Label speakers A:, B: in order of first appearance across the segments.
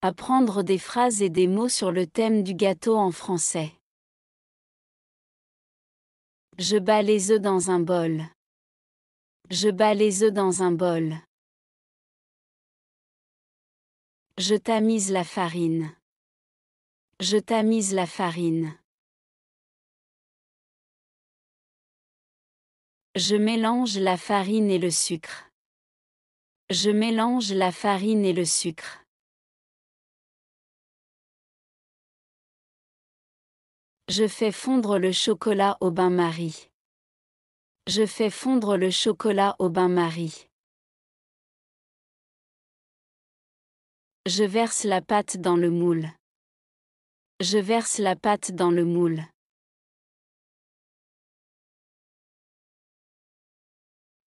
A: Apprendre des phrases et des mots sur le thème du gâteau en français. Je bats les œufs dans un bol. Je bats les œufs dans un bol. Je tamise la farine. Je tamise la farine. Je mélange la farine et le sucre. Je mélange la farine et le sucre. Je fais fondre le chocolat au bain-marie. Je fais fondre le chocolat au bain-marie. Je verse la pâte dans le moule. Je verse la pâte dans le moule.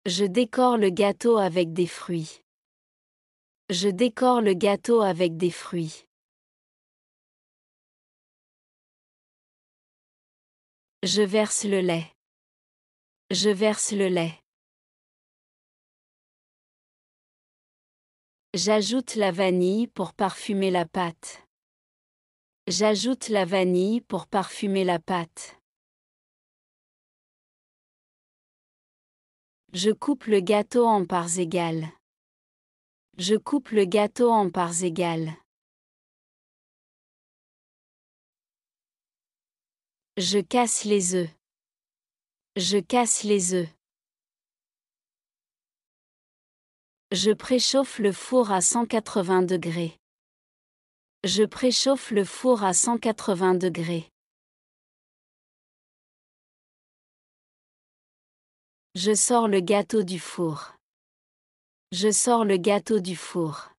A: Je décore le gâteau avec des fruits. Je décore le gâteau avec des fruits. Je verse le lait. Je verse le lait. J'ajoute la vanille pour parfumer la pâte. J'ajoute la vanille pour parfumer la pâte. Je coupe le gâteau en parts égales. Je coupe le gâteau en parts égales. Je casse les œufs. Je casse les œufs. Je préchauffe le four à 180 degrés. Je préchauffe le four à 180 degrés. Je sors le gâteau du four. Je sors le gâteau du four.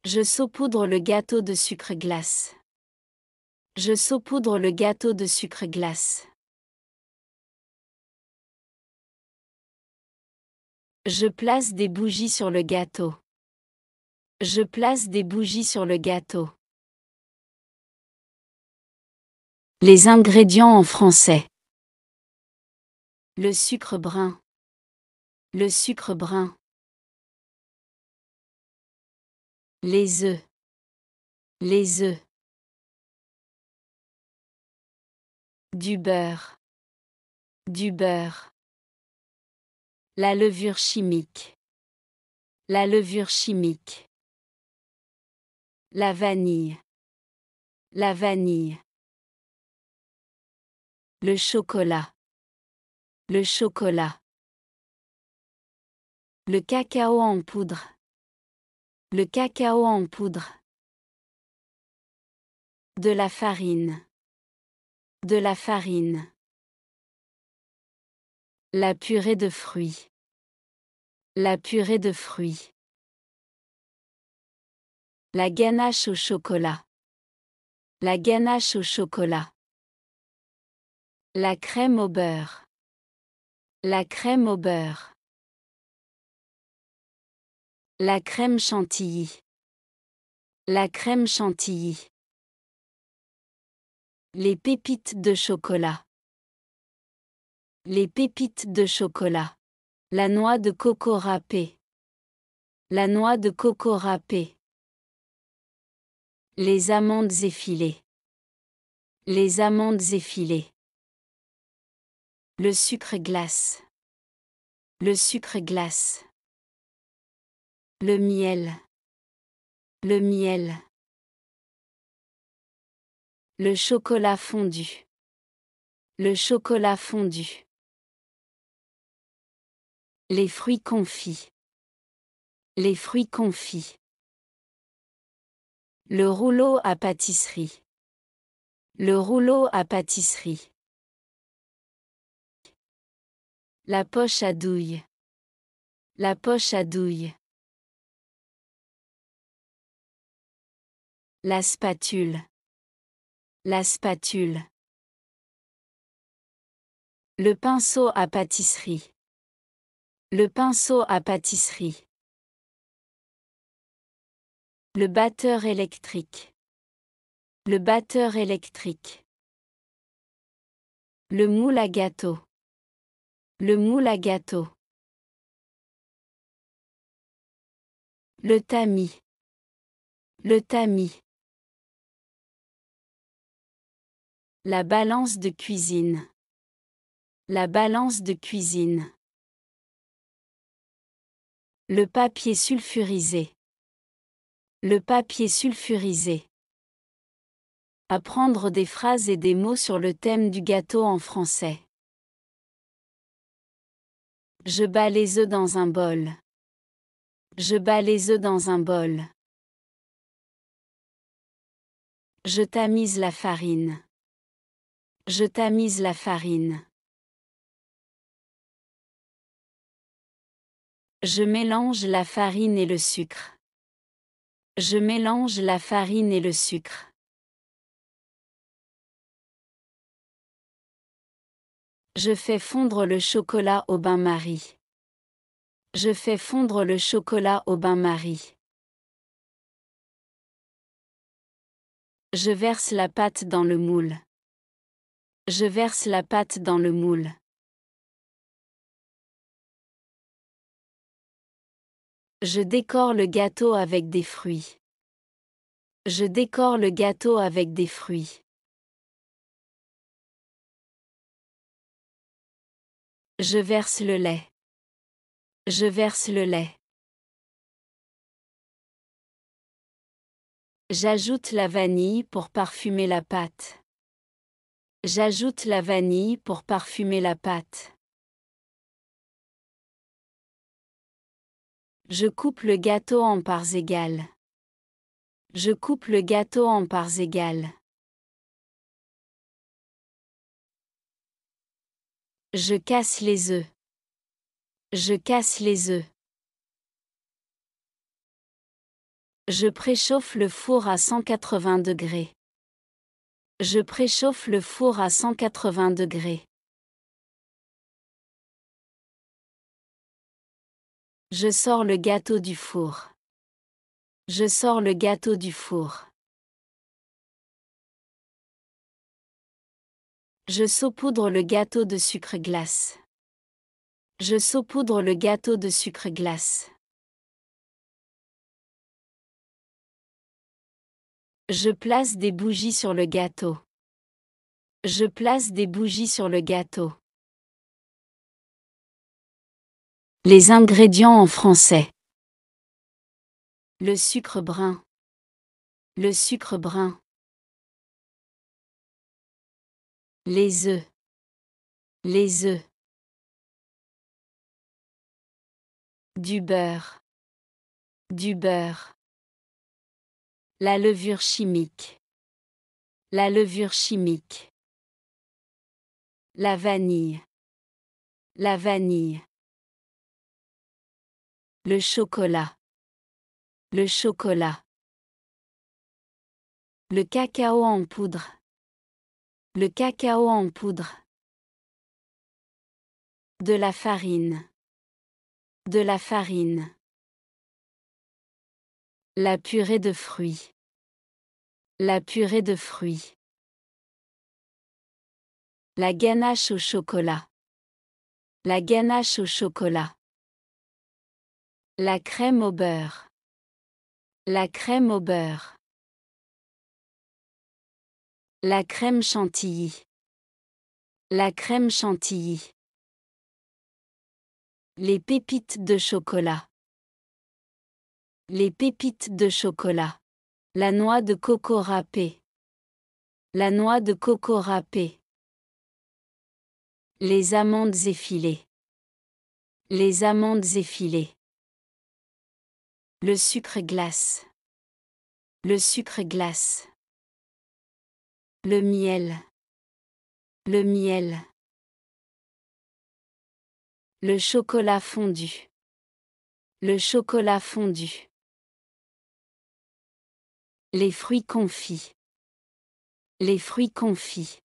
A: Je saupoudre le gâteau de sucre glace. Je saupoudre le gâteau de sucre glace. Je place des bougies sur le gâteau. Je place des bougies sur le gâteau. Les ingrédients en français. Le sucre brun. Le sucre brun. Les œufs. Les œufs. Du beurre. Du beurre. La levure chimique. La levure chimique. La vanille. La vanille. Le chocolat. Le chocolat. Le cacao en poudre. Le cacao en poudre. De la farine. De la farine. La purée de fruits. La purée de fruits. La ganache au chocolat. La ganache au chocolat. La crème au beurre. La crème au beurre. La crème chantilly. La crème chantilly. Les pépites de chocolat. Les pépites de chocolat. La noix de coco râpée. La noix de coco râpée. Les amandes effilées. Les amandes effilées. Le sucre glace. Le sucre glace. Le miel. Le miel. Le chocolat fondu. Le chocolat fondu. Les fruits confits. Les fruits confits. Le rouleau à pâtisserie. Le rouleau à pâtisserie. La poche à douille. La poche à douille. La spatule. La spatule. Le pinceau à pâtisserie. Le pinceau à pâtisserie. Le batteur électrique. Le batteur électrique. Le moule à gâteau. Le moule à gâteau. Le tamis. Le tamis. La balance de cuisine. La balance de cuisine. Le papier sulfurisé. Le papier sulfurisé. Apprendre des phrases et des mots sur le thème du gâteau en français. Je bats les œufs dans un bol. Je bats les œufs dans un bol. Je tamise la farine. Je tamise la farine. Je mélange la farine et le sucre. Je mélange la farine et le sucre. Je fais fondre le chocolat au bain-marie. Je fais fondre le chocolat au bain-marie. Je verse la pâte dans le moule. Je verse la pâte dans le moule. Je décore le gâteau avec des fruits. Je décore le gâteau avec des fruits. Je verse le lait. Je verse le lait. J'ajoute la vanille pour parfumer la pâte. J'ajoute la vanille pour parfumer la pâte. Je coupe le gâteau en parts égales. Je coupe le gâteau en parts égales. Je casse les œufs. Je casse les œufs. Je préchauffe le four à 180 degrés. Je préchauffe le four à 180 degrés. Je sors le gâteau du four. Je sors le gâteau du four. Je saupoudre le gâteau de sucre glace. Je saupoudre le gâteau de sucre glace. Je place des bougies sur le gâteau. Je place des bougies sur le gâteau. Les ingrédients en français. Le sucre brun. Le sucre brun. Les œufs. Les œufs. Du beurre. Du beurre. La levure chimique. La levure chimique. La vanille. La vanille. Le chocolat. Le chocolat. Le cacao en poudre. Le cacao en poudre. De la farine. De la farine. La purée de fruits. La purée de fruits. La ganache au chocolat. La ganache au chocolat. La crème au beurre. La crème au beurre. La crème chantilly. La crème chantilly. Les pépites de chocolat. Les pépites de chocolat. La noix de coco râpée. La noix de coco râpée. Les amandes effilées. Les amandes effilées. Le sucre glace. Le sucre glace. Le miel. Le miel. Le chocolat fondu. Le chocolat fondu. Les fruits confits. Les fruits confits.